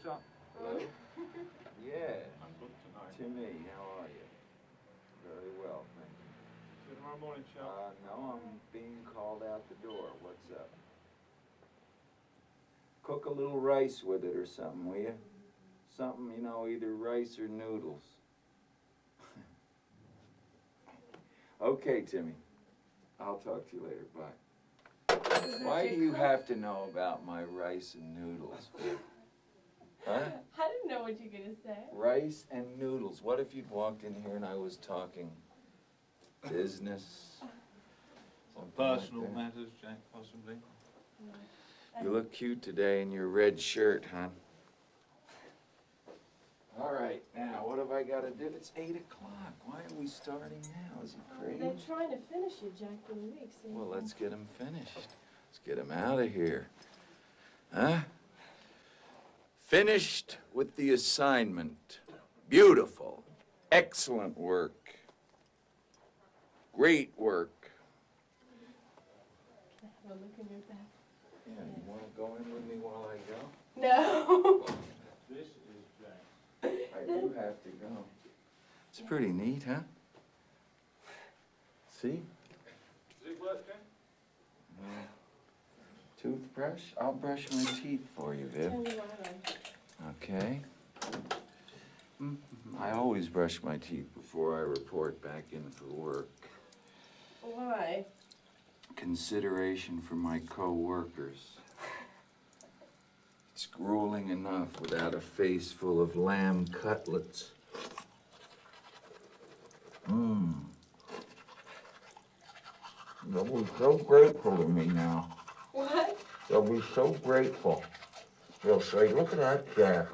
Tom? Hello? Yeah. I'm good tonight. Timmy, how are you? Very well, thank you. See you tomorrow morning, Chuck? No, I'm being called out the door. What's up? Cook a little rice with it or something, will you? Something, you know, either rice or noodles. Okay, Timmy. I'll talk to you later. Bye. Why do you have to know about my rice and noodles? Huh? I didn't know what you were going to say. Rice and noodles. What if you'd walked in here and I was talking business? Some personal matters, Jack, possibly? You look cute today in your red shirt, hon. All right, now, what have I got to do? It's 8 o'clock. Why are we starting now? Is it crazy? They're trying to finish you, Jack, for the week. So Well, let's get them finished. Let's get them out of here. Huh? Finished with the assignment. Beautiful. Excellent work. Great work. Can I have a look in your back? Yeah, you want to go in with me while I go? No. This is Jack. I do have to go. It's pretty neat, huh? See? Does it work, Jack? Toothbrush? I'll brush my teeth for you, Viv. Tell me why. Okay. I always brush my teeth before I report back in for work. Why? Consideration for my co-workers. It's grueling enough without a face full of lamb cutlets. They'll be so grateful to me now. What? They'll be so grateful. They'll say, look at that Jack.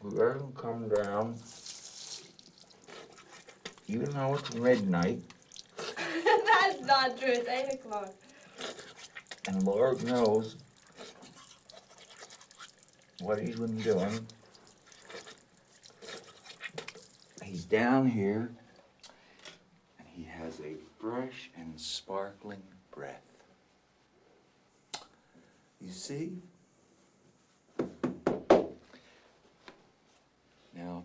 He doesn't come down, even though it's midnight. That's not true. It's 8 o'clock. And Lord knows what he's been doing. He's down here, and he has a fresh and sparkling breath. You see? Now,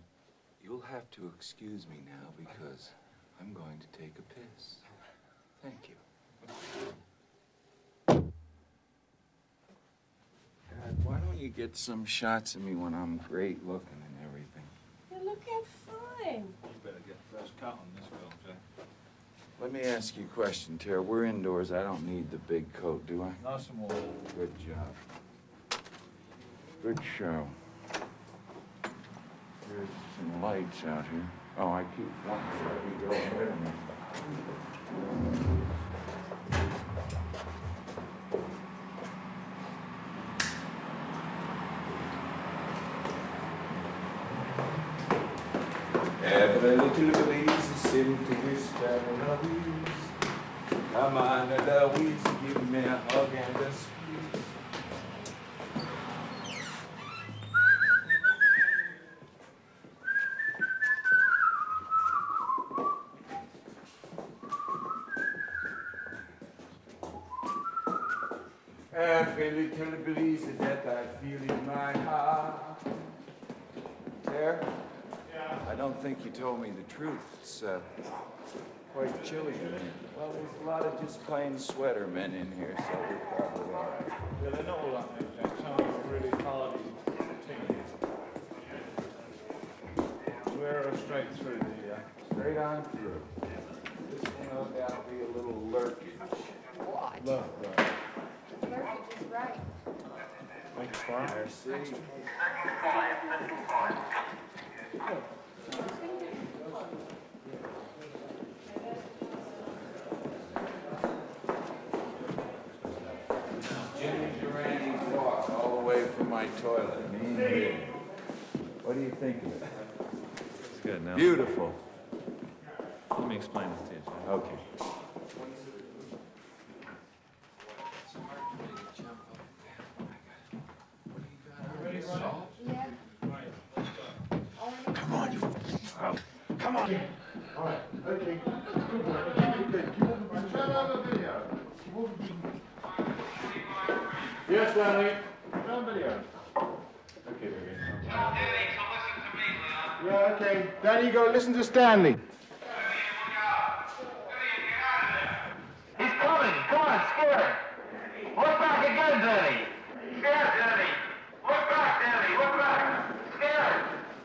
you'll have to excuse me now because I'm going to take a piss. Thank you. God, why don't you get some shots of me when I'm great looking and everything? You're looking fine. You better get first cut on this girl, Jack. Let me ask you a question, Tara. We're indoors. I don't need the big coat, do I? Nice and warm. Good job. Good show. There's some lights out here. Oh, I keep wanting to go ahead of me. Every little breeze seems to whisper Eloise. Come on, Eloise, give me a hug and a squeeze. Every little breeze that I feel in my heart. There? I don't think you told me the truth. It's quite chilly in here. Well, there's a lot of just plain sweater men in here, so we're probably all right. Yeah, they're not all that big, Jack. Some of them are really hardy teams. Wear her straight through the... Straight on through. This one, no doubt, be a little lurkage. What? Look, right. Lurkage is right. Thank you, Farm. Merci. Jimmy Durani's walk all the way from my toilet. What do you think of it? It's good now. Beautiful. Let me explain this to you, Jack. Okay. Come on, you. Come on. All right, okay. Good work. Good. Turn on the video. Yes, darling. Turn on video. Okay, Danny, you go listen to Stanley. He's coming. Come on, scare. Look back again, Danny. Scare, Danny. Look back, Danny. Look back. Scare.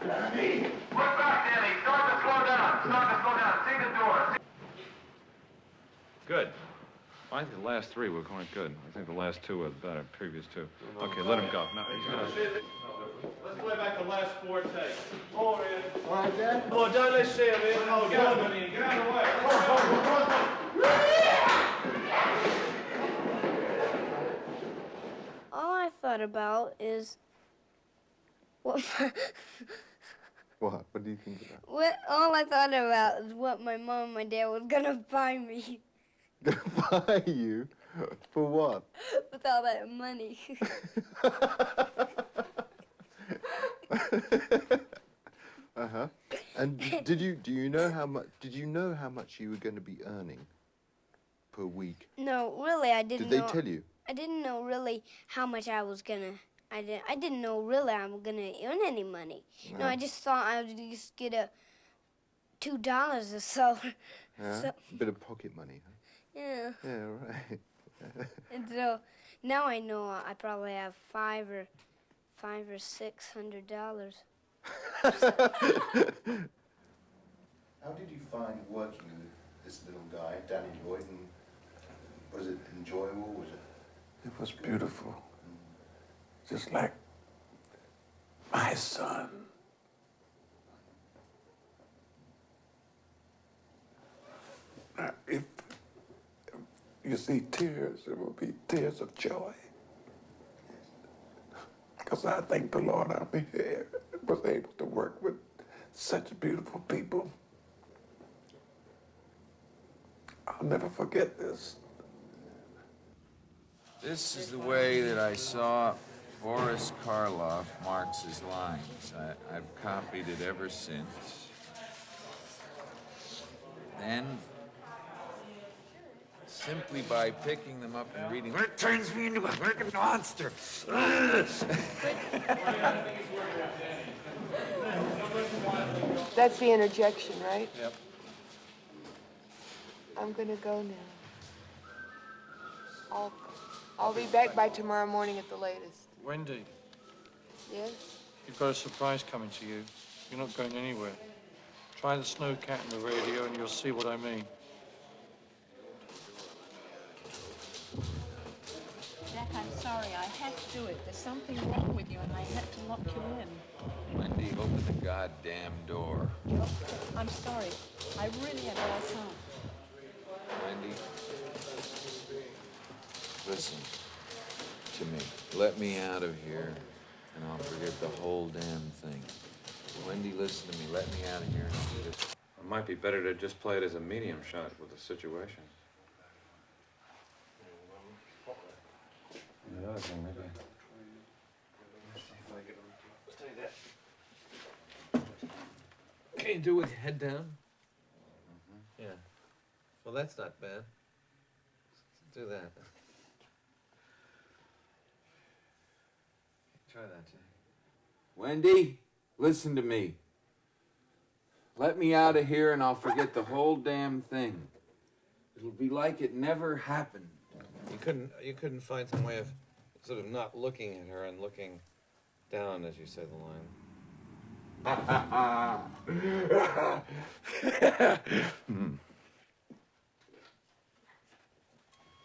Danny. Look back, Danny. Start to slow down. Start to slow down. See the door. Good. I think the last three were quite good. I think the last two were better, previous two. Okay, let him go. No, he's gonna... Let's play back the last four takes. All right, All right, Dad? oh, don't let see him in. Oh, get out of the get out of the way. All I thought about is what What? What do you think about? all I thought about is what my mom and my dad was gonna buy me Gonna buy you? For what? with all that money. Uh-huh. And do you know how much you were going to be earning per week? No, really, I didn't Did know. they tell you? I didn't know really how much I was gonna. I didn't know really I'm gonna earn any money. No, I just thought I would just get $2 or so. Yeah? So, A bit of pocket money, huh? yeah. Yeah, right. And so now I know I probably have $500 or $600. How did you find working with this little guy, Danny Lloyd, and was it enjoyable? Was it? It was beautiful. Just like my son. Now, if you see tears, it will be tears of joy. Because I thank the Lord I'm here, was able to work with such beautiful people. I'll never forget this. This is the way that I saw Boris Karloff marks his lines. I've copied it ever since. Then, simply by picking them up and reading, it turns me into a freaking monster. That's the interjection, right? Yep. I'm gonna go now. I'll be back by tomorrow morning at the latest. Wendy, Yes? you've got a surprise coming to you. You're not going anywhere. Try the snowcat in the radio and you'll see what I mean. Jack, I'm sorry. I had to do it. There's something wrong with you, and I had to lock you in. Wendy, open the goddamn door. I'm sorry. I really had all time. Wendy, listen to me. Let me out of here, and I'll forget the whole damn thing. Wendy, listen to me. Let me out of here and I'll do this. It might be better to just play it as a medium shot with the situation. The other thing, maybe. Can you do it with your head down? Yeah. Well, that's not bad. Do that. Try that, Jay. Wendy, listen to me. Let me out of here and I'll forget the whole damn thing. It'll be like it never happened. You couldn't find some way of sort of not looking at her and looking down as you say the line.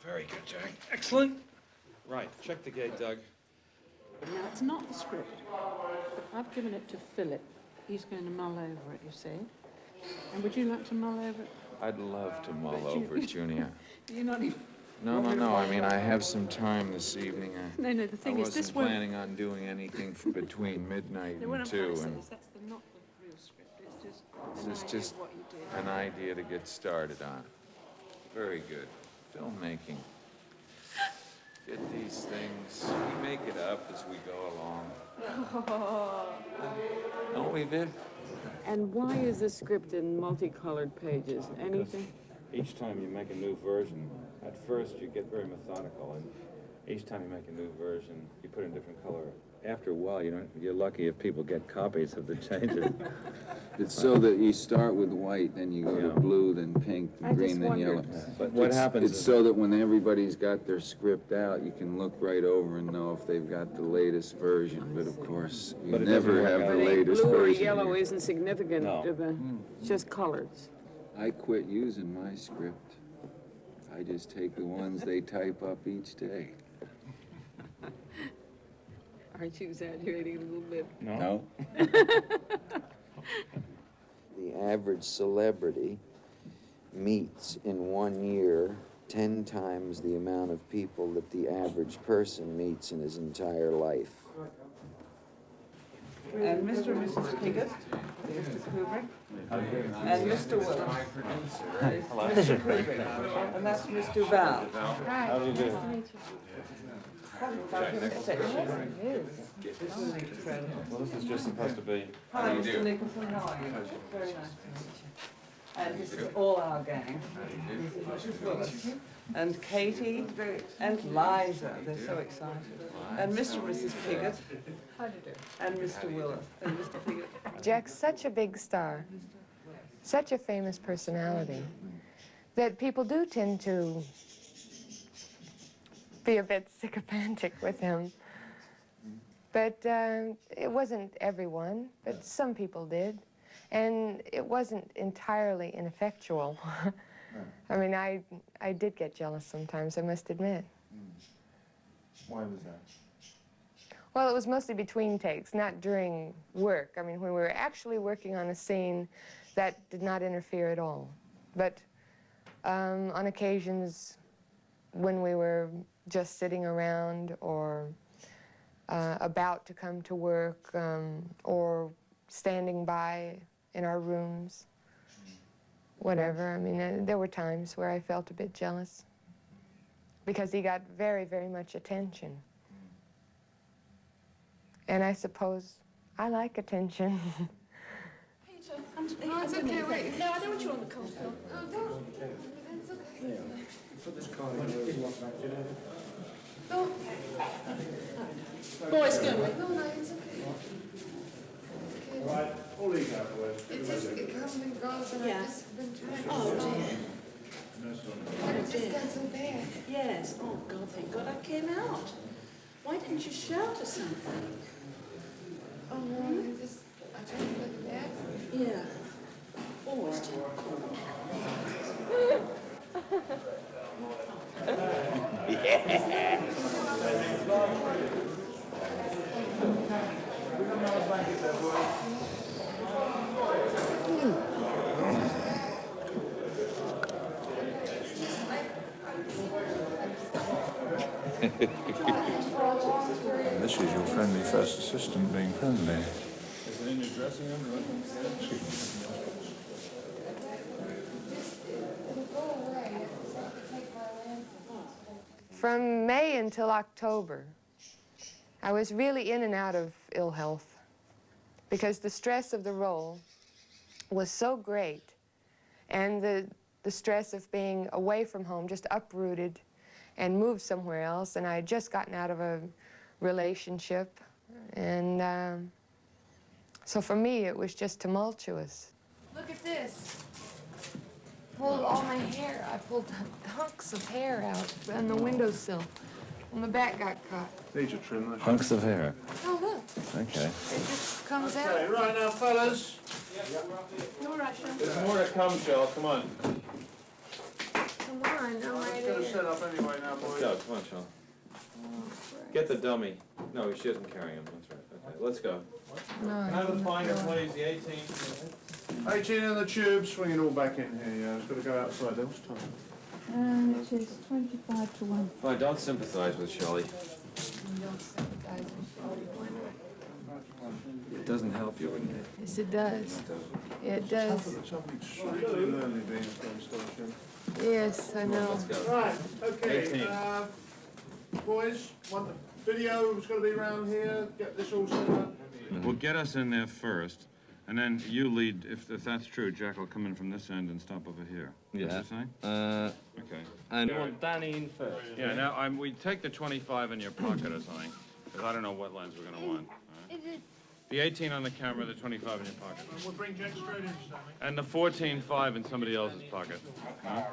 Very good, Jack. Excellent. Right, check the gate, Doug. Now, it's not the script. I've given it to Philip. He's going to mull over it, you see. And would you like to mull over it? I'd love to mull over it, Junior. You're not even... No. I mean, I have some time this evening. No, the thing is, this I wasn't won't... planning on doing anything between midnight No, what I'm and trying 2. to say And is that's not the real script. It's just this an is idea just of what you did. an idea to get started on. Very good. Filmmaking. Get these things. We make it up as we go along. Don't we, Viv? And why is the script in multicolored pages? Anything? Each time you make a new version, at first you get very methodical, and Each time you make a new version, you put in a different color. After a while, you're lucky if people get copies of the changes. It's so that you start with white, then you go to blue, then pink, then green, then yellow. But what happens It's is so that when everybody's got their script out, you can look right over and know if they've got the latest version. But of course, you But it never doesn't have work the out. latest Blue or version. yellow isn't significant. No. It's just colors. I quit using my script. I just take the ones they type up each day. Aren't you exaggerating a little bit? No. The average celebrity meets in 1 year 10 times the amount of people that the average person meets in his entire life. And Mr. and Mrs. Piggott, Mr. Kubrick, and Mr. Willis. Mr. Kubrick, and that's Mr. Val. How do you do? This is incredible. Well, this is just supposed to be. Hi, Mr. Nicholson, how are you? Very nice to meet you. And this is all our gang. Mrs. Willis. And Katie and Liza, they're so excited. And Mr. and Mrs. Piggott. How do you do? And Mr. Willis and Mr. Piggott. Jack's such a big star, such a famous personality, that people do tend to be a bit sycophantic with him. But it wasn't everyone, but some people did. And it wasn't entirely ineffectual. I mean, I did get jealous sometimes, I must admit. Why was that? Well, it was mostly between takes, not during work. I mean, when we were actually working on a scene, that did not interfere at all. But on occasions when we were just sitting around or about to come to work or standing by in our rooms, whatever. I mean, there were times where I felt a bit jealous because he got very, very much attention. And I suppose I like attention. Oh, it's okay, wait. No, I don't want you on the cold film. Oh, don't. That's okay. Put this card in. No. Boys, go away. No, it's okay. Right, all leave out the way. It comes and goes, and I've just been trying to Oh, stop. dear. It just got so bad. Yes. Oh, God, thank God I came out. Why didn't you shout or something? Oh, no, I tried to look at that. Yeah. Always do. This is your friendly first assistant being friendly. Is it in your dressing room? From May until October, I was really in and out of ill health because the stress of the role was so great, and the stress of being away from home, just uprooted and moved somewhere else, and I had just gotten out of a relationship, and so for me it was just tumultuous. Look at this. Pulled all my hair. I pulled hunks of hair out on the windowsill. And the back got caught. Need to trim those. Hunks of hair. Oh, look. Okay. It just comes Okay, out. right now, fellas. No rush. There's more to come, Charles. Come on. Come on, no Let's get idea. set up anyway now, Let's boys. go. Come on, Sean. Get the dummy. No, she isn't carrying him. That's right. Okay, let's go. Have a finder, please, the 18. 18 in the tube, swing it all back in here, yeah. It's got to go outside there. What's time? It is 25 to 1. Fine, don't sympathize with Shelley. It doesn't help you, wouldn't it? Yes, it does. It does. Something extremely lonely being a film station. Yes, I know. Let's go. Right, okay. 18. Boys, want the video is going to be around here. Get this all set up. Well, get us in there first, And then you lead, if that's true, Jack will come in from this end and stop over here. Yeah. What you saying? Okay. And you want Danny in first? Yeah, now we take the 25 in your pocket or something, because I don't know what lens we're going to want. Right? The 18 on the camera, the 25 in your pocket. We'll bring Jack straight in, Stanley. And the 14.5 in somebody else's pocket. Huh?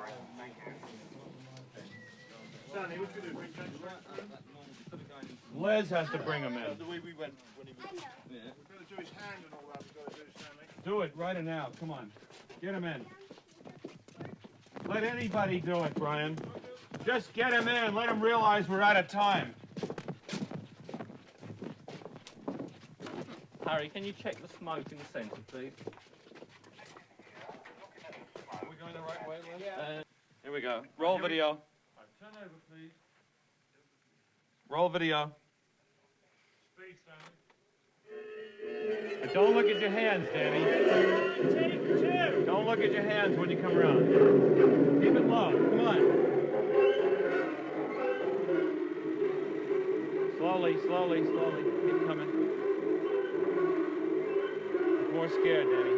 Stanley, what should we do? Bring Jack straight in? Les has to bring him in. The way we went when he was... Yeah. We've got to do his hand and all that. We've got to do, Stanley. Do it right now. Come on. Get him in. Let anybody do it, Brian. Just get him in. Let him realize we're out of time. Harry, can you check the smoke in the centre, please? Are we going the right way, Les? Yeah. Here we go. Roll video. Turn over, please. Roll video. Speed, Stanley. But don't look at your hands, Danny. Don't look at your hands when you come around. Keep it low. Come on. Slowly, slowly, slowly. Keep coming. More scared, Danny.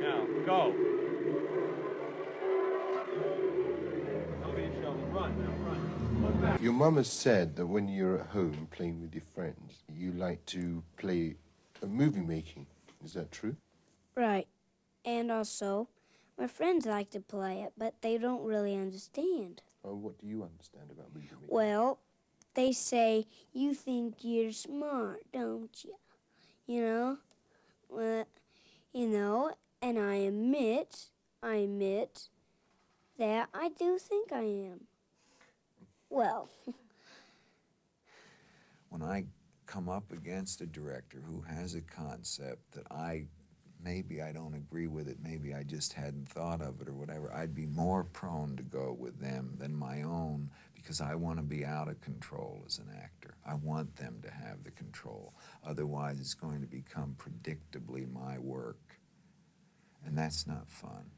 Now, go. Over your shoulder. Run, now run. Look back. Your mum has said that when you're at home playing with your friends, you like to play movie making. Is that true? Right. And also, my friends like to play it, but they don't really understand. Oh, what do you understand about movie making? Well, they say, you think you're smart, don't you? You know? Well, you know, and I admit that I do think I am. Well. When I come up against a director who has a concept that maybe I don't agree with it, maybe I just hadn't thought of it or whatever, I'd be more prone to go with them than my own because I want to be out of control as an actor. I want them to have the control. Otherwise, it's going to become predictably my work, and that's not fun.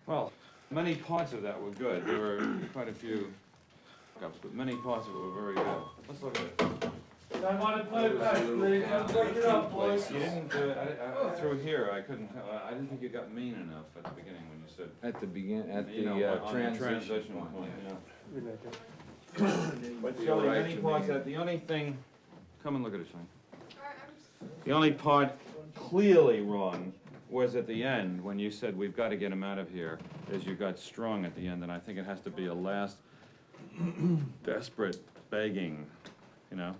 Well, many parts of that were good. There were quite a few hiccups, but many parts of it were very good. Let's look at it. I want to play back, please. Look it up, boys. You didn't through here. I couldn't. I didn't think you got mean enough at the beginning when you said. At the beginning, at You the know, on the transition point. point. Yeah. But the only parts that the only thing. Come and look at it, Shane. The only part clearly wrong was at the end when you said we've got to get him out of here. As you got strong at the end, and I think it has to be a last desperate begging, you know.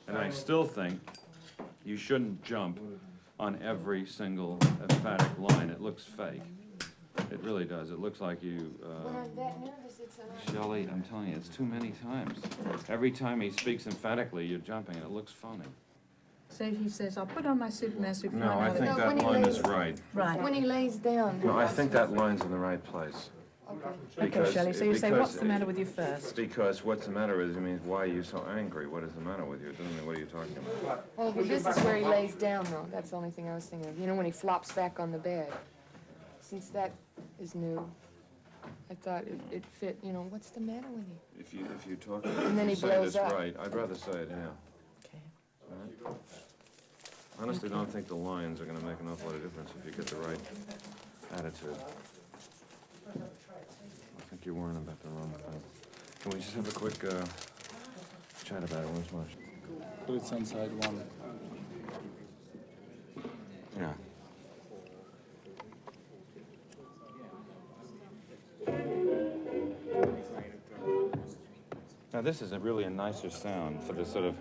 And I still think you shouldn't jump on every single emphatic line. It looks fake. It really does. It looks like you, When I'm that nervous, it's Shelley, I'm telling you, it's too many times. Every time he speaks emphatically, you're jumping, and it looks phony. So he says, I'll put on my Superman suit. No, I think that when he line lays- is right. Right. When he lays down. No, I think that line's in the right place. Okay, Shelley, so you say, what's the because- matter with you first? Because what's the matter with you means, why are you so angry? What is the matter with you? It doesn't mean, what are you talking about? Well, but this is where he lays down, though. That's the only thing I was thinking of. You know, when he flops back on the bed. Since that is new, I thought it fit, you know, what's the matter with you? If you talk, And then he say blows this up. right, I'd rather say it, yeah. Okay. All right? Honestly, don't think the lines are going to make an awful lot of difference if you get the right attitude. I think you're worrying about the wrong thing. Can we just have a quick chat about it once more? Do it on side one. Yeah. Now this is really a nicer sound for the sort of.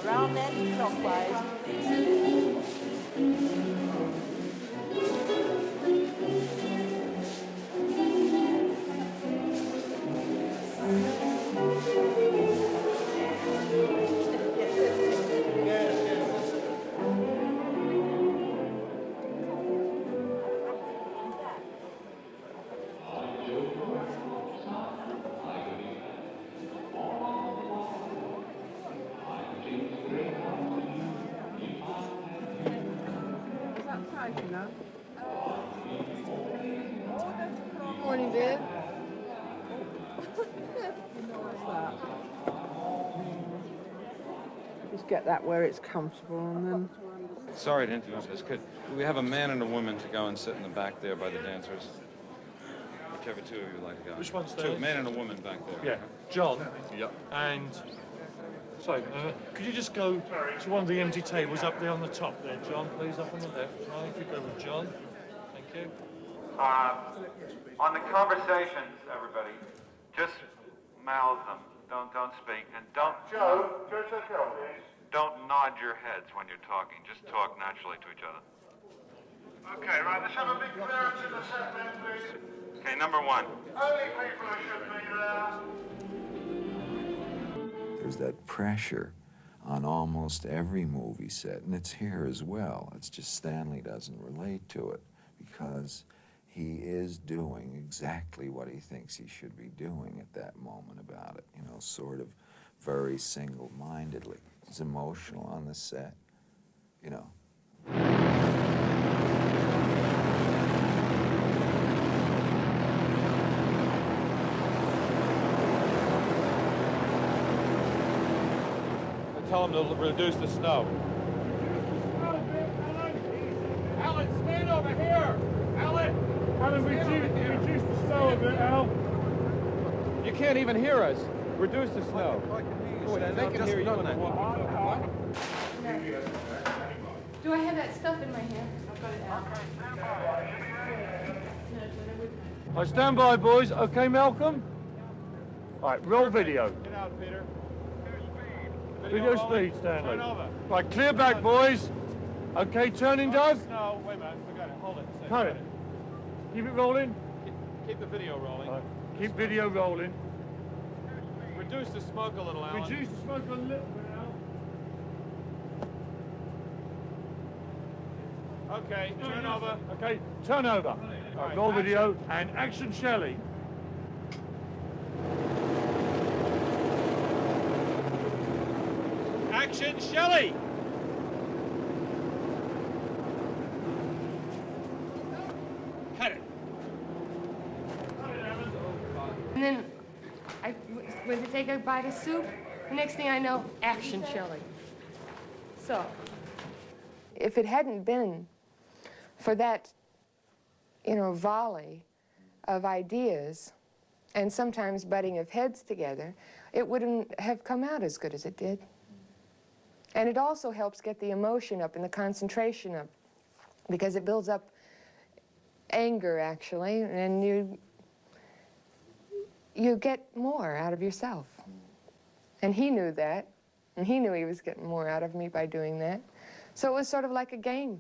Around that clockwise. Hi, Tina. Morning, Viv. Just get that where it's comfortable and then... Sorry to interrupt this. Could we have a man and a woman to go and sit in the back there by the dancers? Whichever two of you like to go. Which one's Two, there? a man and a woman back there. Yeah, John. Yep. And so, could you just go to one of the empty tables up there on the top there, John, please, up on the left. Right, if you go with John. Thank you. On the conversations, everybody, just mouth them. Don't speak, and don't. Joe, please. Don't nod your heads when you're talking. Just talk naturally to each other. Okay, right, let's have a big clearance in the set then, please. Okay, number one. Only people who should be there. There's that pressure on almost every movie set, and it's here as well. It's just Stanley doesn't relate to it because he is doing exactly what he thinks he should be doing at that moment about it, you know, sort of very single-mindedly. He's emotional on the set, you know. Tell them to reduce the snow. Alan, stand over here! Alan! Alan, reduce the snow a bit, Al. You can't even hear us. Reduce the snow. They can hear you. Do I have that stuff in my hand? I've got it now. I stand by, boys. Okay, Malcolm? All right, roll video. Get out, Peter. Video speed, Stanley. Right, clear back, boys. Okay, turning, Doug. No, wait a minute. Forgot it. Hold it. Cut it. Keep it rolling. Keep the video rolling. Right. Keep video rolling. Reduce the smoke a little, Alan. Reduce the smoke a little bit, Al. Okay, turn over. Okay, turn over. All right, roll video and action, Shelley. Action, Shelley! Cut it. And then I went to take a bite of soup. The next thing I know, action, Shelley. So, if it hadn't been for that, you know, volley of ideas and sometimes butting of heads together, it wouldn't have come out as good as it did. And it also helps get the emotion up and the concentration up because it builds up anger, actually, and you get more out of yourself. And he knew that, and he knew he was getting more out of me by doing that. So it was sort of like a game.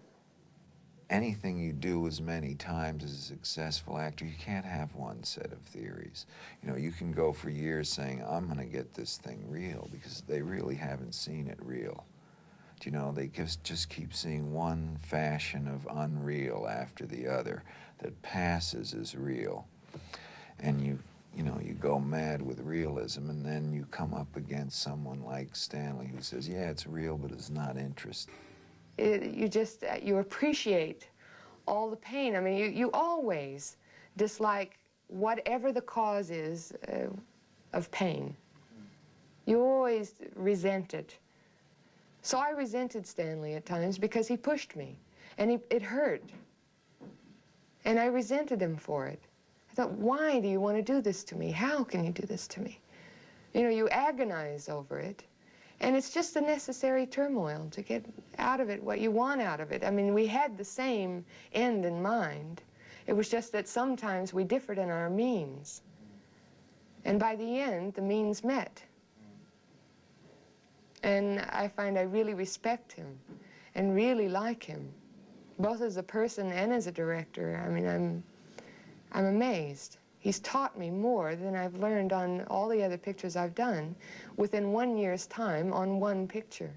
Anything you do as many times as a successful actor, you can't have one set of theories. You know, you can go for years saying, I'm going to get this thing real, because they really haven't seen it real. You know, they just keep seeing one fashion of unreal after the other that passes as real. And you know, you go mad with realism, and then you come up against someone like Stanley who says, yeah, it's real, but it's not interest. You appreciate all the pain. I mean, you always dislike whatever the cause is of pain. You always resent it. So I resented Stanley at times because he pushed me, and it hurt. And I resented him for it. I thought, why do you want to do this to me? How can you do this to me? You know, you agonize over it. And it's just a necessary turmoil to get out of it what you want out of it. I mean, we had the same end in mind. It was just that sometimes we differed in our means. And by the end, the means met. And I find I really respect him and really like him, both as a person and as a director. I mean, I'm amazed. He's taught me more than I've learned on all the other pictures I've done within 1 year's time on one picture.